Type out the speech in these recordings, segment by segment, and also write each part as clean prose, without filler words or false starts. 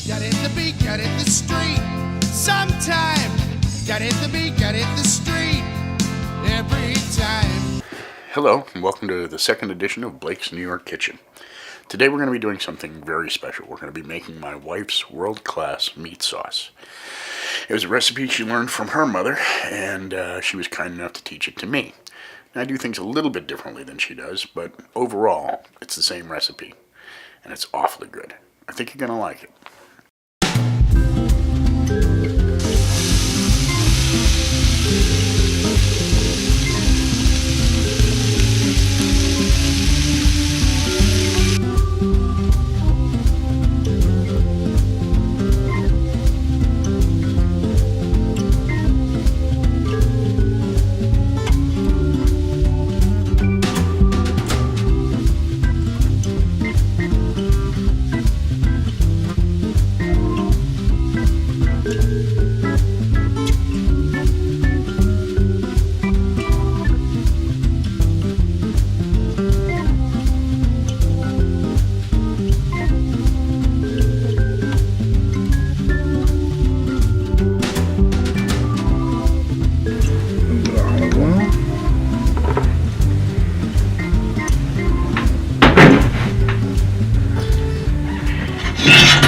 Gotta hit the beat, gotta hit the street. Sometime. Gotta hit the beat, gotta hit the street. Every time. Hello, and welcome to the second edition of Blake's New York Kitchen. Today we're going to be doing something very special. We're going to be making my wife's world-class meat sauce. It was a recipe she learned from her mother, and she was kind enough to teach it to me. Now, I do things a little bit differently than she does, but overall, it's the same recipe, and it's awfully good. I think you're going to like it.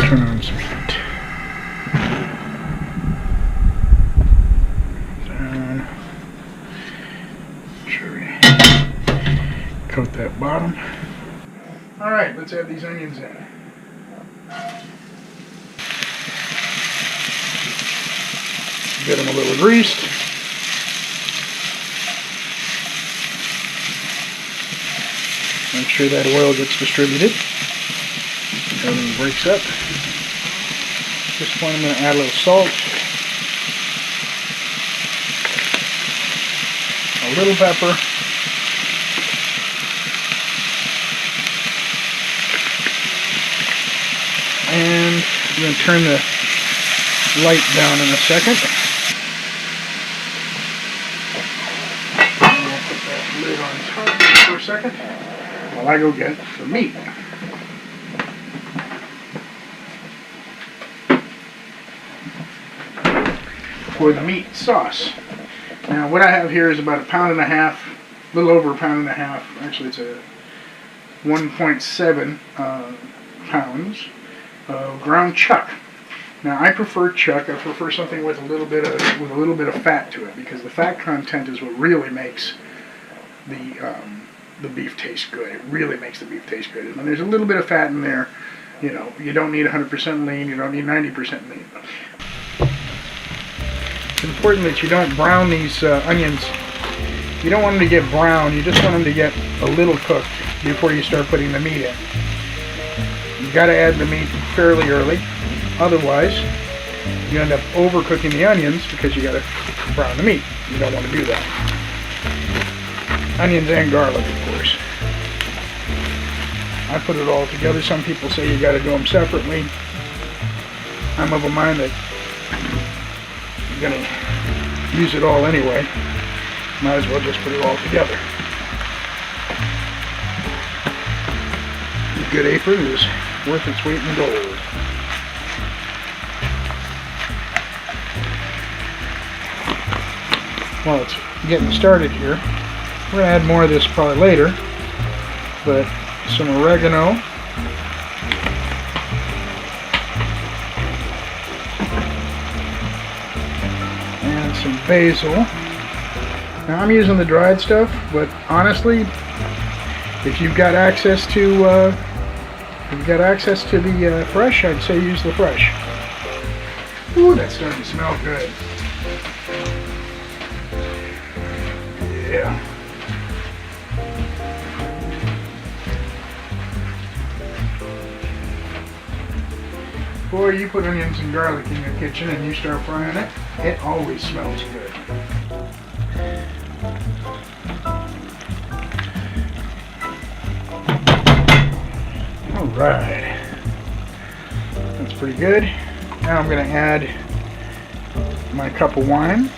Turn on some heat. Down. Sure we coat that bottom. Alright, let's add these onions in. Get them a little greased. Make sure that oil gets distributed. Everything breaks up. At this point I'm going to add a little salt, a little pepper, and I'm going to turn the light down in a second. And I'll put that lid on top for a second while I go get the meat. For the meat sauce. Now what I have here is about 1.5 pounds, a little over 1.5 pounds. Actually it's a 1.7 pounds of ground chuck. Now I prefer chuck. I prefer something with a little bit of fat to it, because the fat content is what really makes the beef taste good. It really makes the beef taste good. And when there's a little bit of fat in there, you know, you don't need 100% lean, you don't need 90% lean. It's important that you don't brown these onions. You don't want them to get brown, you just want them to get a little cooked before you start putting the meat in. You've got to add the meat fairly early, otherwise you end up overcooking the onions because you got to brown the meat. You don't want to do that. Onions and garlic, of course. I put it all together. Some people say you got to do them separately. I'm of a mind that you're going to use it all anyway. Might as well just put it all together. A good apron is worth its weight in gold. While it's getting started here, we're going to add more of this probably later, but some oregano, and some basil. Now I'm using the dried stuff, but honestly, if you've got access to the fresh, I'd say use the fresh. Ooh, that's starting to smell good. Yeah. Boy, you put onions and garlic in your kitchen and you start frying it, it always smells good. Alright. That's pretty good. Now I'm going to add my cup of wine.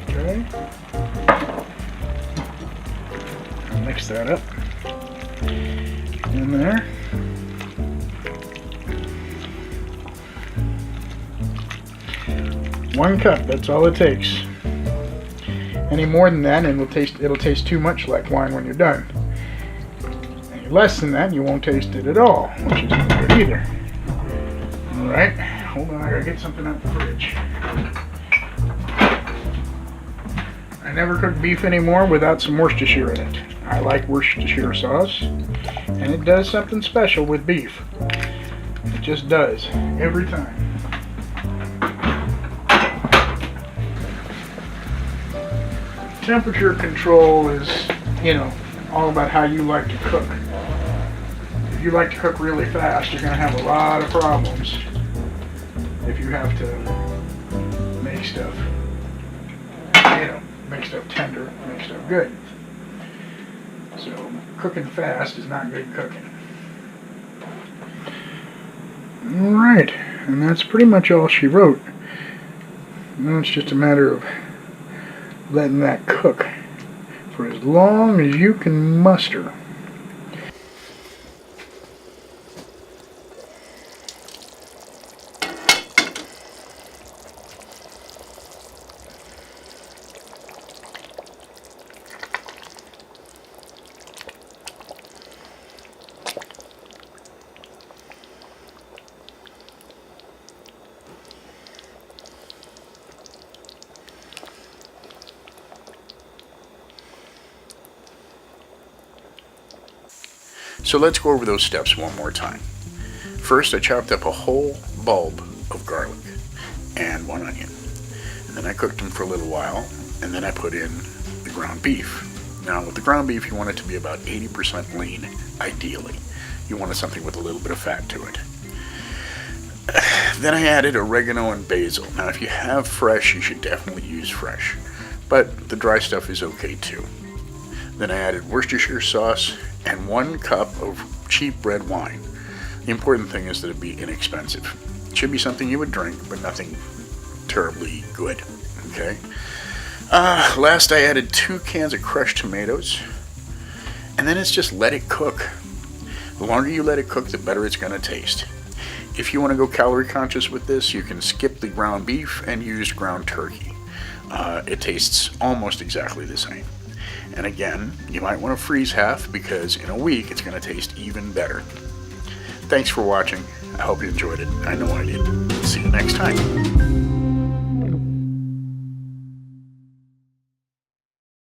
Okay. I'll mix that up in there. 1 cup, that's all it takes. Any more than that and it'll taste too much like wine when you're done. Any less than that, you won't taste it at all, which isn't good either. Alright, hold on, I gotta get something out the fridge. I never cook beef anymore without some Worcestershire in it. I like Worcestershire sauce, and it does something special with beef. It just does, every time. Temperature control is, all about how you like to cook. If you like to cook really fast, you're going to have a lot of problems if you have to make stuff, make stuff tender, make stuff good. So cooking fast is not good cooking. Alright, and that's pretty much all she wrote. Now it's just a matter of letting that cook for as long as you can muster. So let's go over those steps one more time. First, I chopped up a whole bulb of garlic and 1 onion. And then I cooked them for a little while, and then I put in the ground beef. Now, with the ground beef, you want it to be about 80% lean, ideally. You wanted something with a little bit of fat to it. Then I added oregano and basil. Now, if you have fresh, you should definitely use fresh. But the dry stuff is okay too. Then I added Worcestershire sauce and 1 cup of cheap red wine. The important thing is that it be inexpensive. It should be something you would drink, but nothing terribly good. Okay. Last, I added 2 cans of crushed tomatoes, and then it's just let it cook. The longer you let it cook, the better it's going to taste. If you want to go calorie conscious with this, you can skip the ground beef and use ground turkey. It tastes almost exactly the same. And again, you might want to freeze half because in a week it's going to taste even better. Thanks for watching. I hope you enjoyed it. I know I did. See you next time.